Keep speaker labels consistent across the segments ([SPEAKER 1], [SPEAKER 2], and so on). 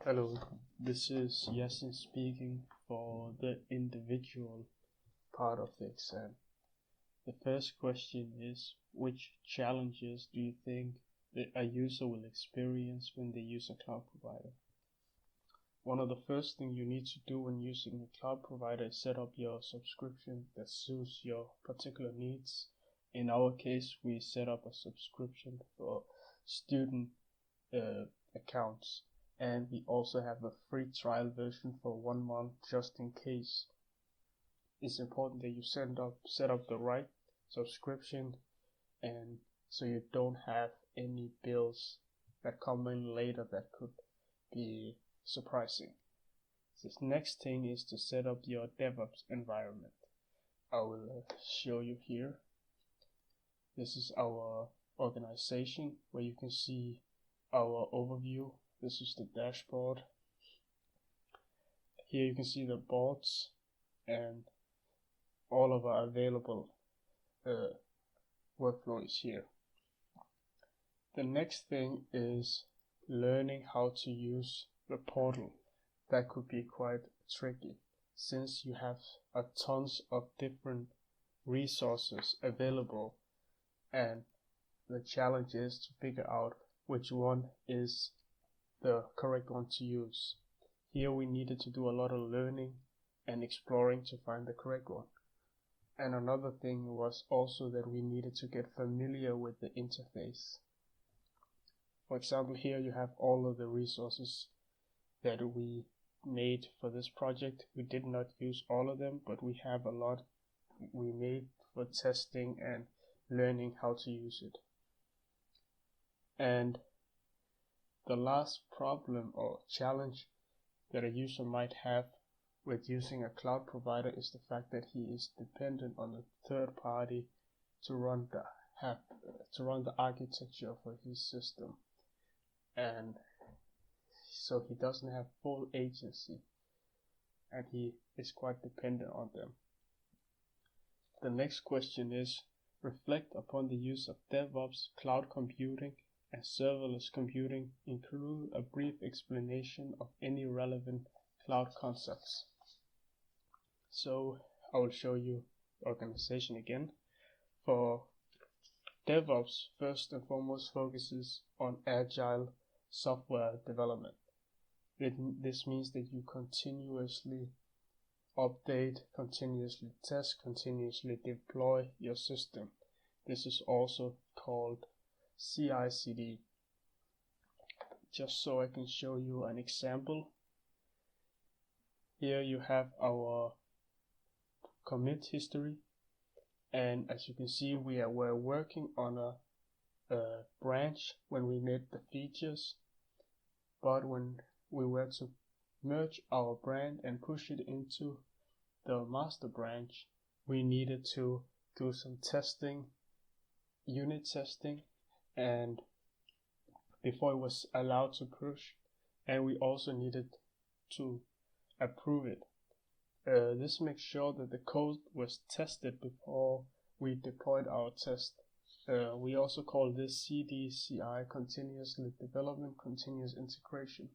[SPEAKER 1] Hello, this is Yasin speaking for the individual part of the exam. The first question is, which challenges do you think that a user will experience when they use a cloud provider? One of the first things you need to do when using a cloud provider is set up your subscription that suits your particular needs. In our case, we set up a subscription for student accounts. And we also have a free trial version for 1 month just in case. It's important that you set up the right subscription, and so you don't have any bills that come in later that could be surprising. This next thing is to set up your DevOps environment. I will show you here. This is our organization where you can see our overview. This is the dashboard. Here you can see the boards and all of our available workflows here. The next thing is learning how to use the portal. That could be quite tricky since you have a tons of different resources available, and the challenge is to figure out which one is the correct one to use. Here we needed to do a lot of learning and exploring to find the correct one. And another thing was also that we needed to get familiar with the interface. For example, here you have all of the resources that we made for this project. We did not use all of them, but we have a lot we made for testing and learning how to use it. And the last problem or challenge that a user might have with using a cloud provider is the fact that he is dependent on a third party to run the architecture for his system, and so he doesn't have full agency, and he is quite dependent on them. The next question is, reflect upon the use of DevOps, cloud computing, and serverless computing. Include a brief explanation of any relevant cloud concepts. So I will show you the organization again. For DevOps, first and foremost focuses on agile software development. This means that you continuously update, continuously test, continuously deploy your system. This is also called CI/CD. Just so I can show you an example. Here you have our commit history, and as you can see, we were working on a branch when we made the features, but when we were to merge our brand and push it into the master branch, we needed to do some testing, unit testing, and before it was allowed to push, and we also needed to approve it. This makes sure that the code was tested before we deployed our test. We also call this CDCI, continuously development, continuous integration.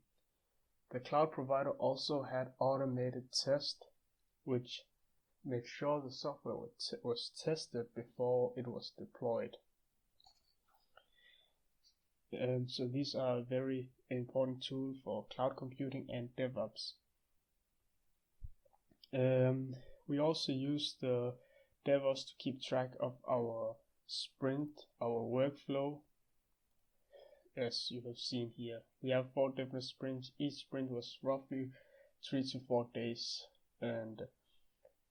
[SPEAKER 1] The cloud provider also had automated test, which made sure the software was tested before it was deployed. And so these are very important tools for cloud computing and DevOps. We also use the DevOps to keep track of our sprint, our workflow. As you have seen here, we have 4 different sprints. Each sprint was roughly 3 to 4 days, and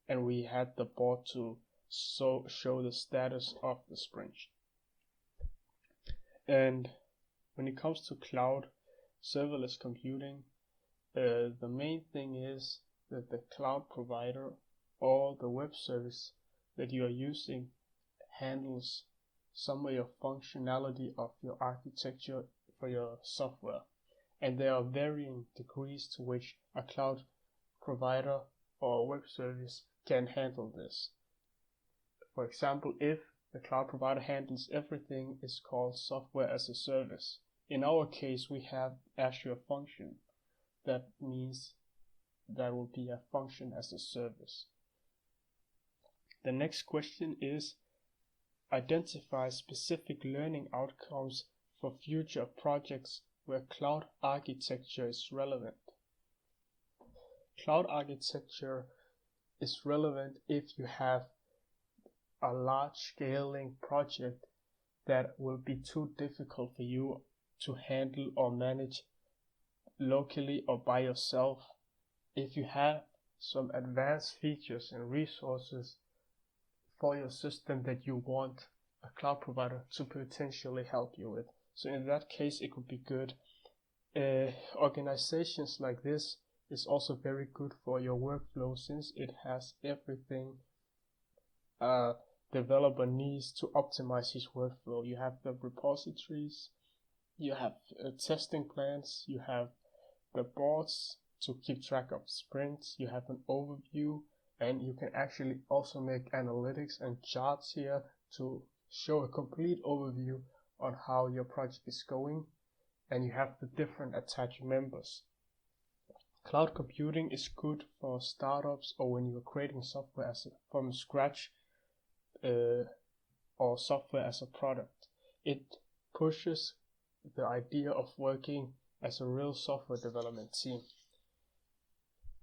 [SPEAKER 1] we had the board to show the status of the sprint. And when it comes to cloud serverless computing, the main thing is that the cloud provider or the web service that you are using handles some of your functionality of your architecture for your software, and there are varying degrees to which a cloud provider or web service can handle this. For example, if the cloud provider handles everything, it's called software as a service. In our case, we have Azure Function. that means that will be a function as a service. The next question is identify specific learning outcomes for future projects where cloud architecture is relevant. Cloud architecture is relevant if you have a large scaling project that will be too difficult for you to handle or manage locally or by yourself. If you have some advanced features and resources for your system that you want a cloud provider to potentially help you with. So in that case, it could be good. Organizations like this is also very good for your workflow since it has everything a developer needs to optimize his workflow. You have the repositories, you have testing plans, you have the boards to keep track of sprints, you have an overview, and you can actually also make analytics and charts here to show a complete overview on how your project is going, and you have the different attached members. Cloud computing is good for startups or when you're creating software from scratch or software as a product. It pushes the idea of working as a real software development team.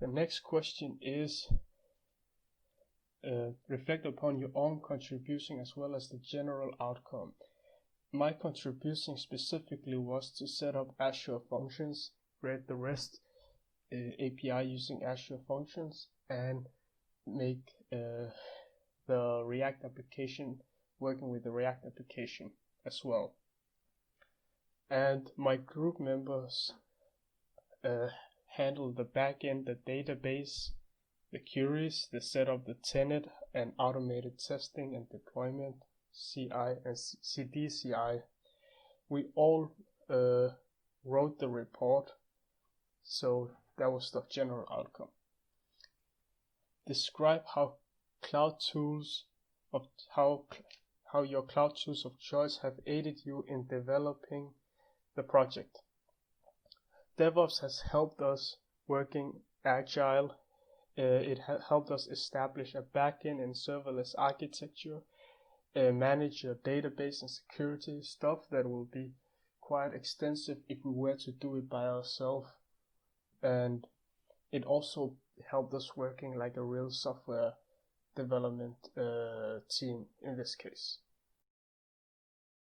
[SPEAKER 1] The next question is reflect upon your own contribution as well as the general outcome. My contribution specifically was to set up Azure functions, create the REST API using Azure functions, and make the React application working with the React application as well. And my group members handle the backend, the database, the queries, the setup, the tenant, and automated testing and deployment, CI and CD/CI. We all wrote the report, so that was the general outcome. Describe how your cloud tools of choice have aided you in developing the project. DevOps has helped us working agile. It helped us establish a backend and serverless architecture, manage your database and security stuff that will be quite extensive if we were to do it by ourselves. And it also helped us working like a real software development team in this case.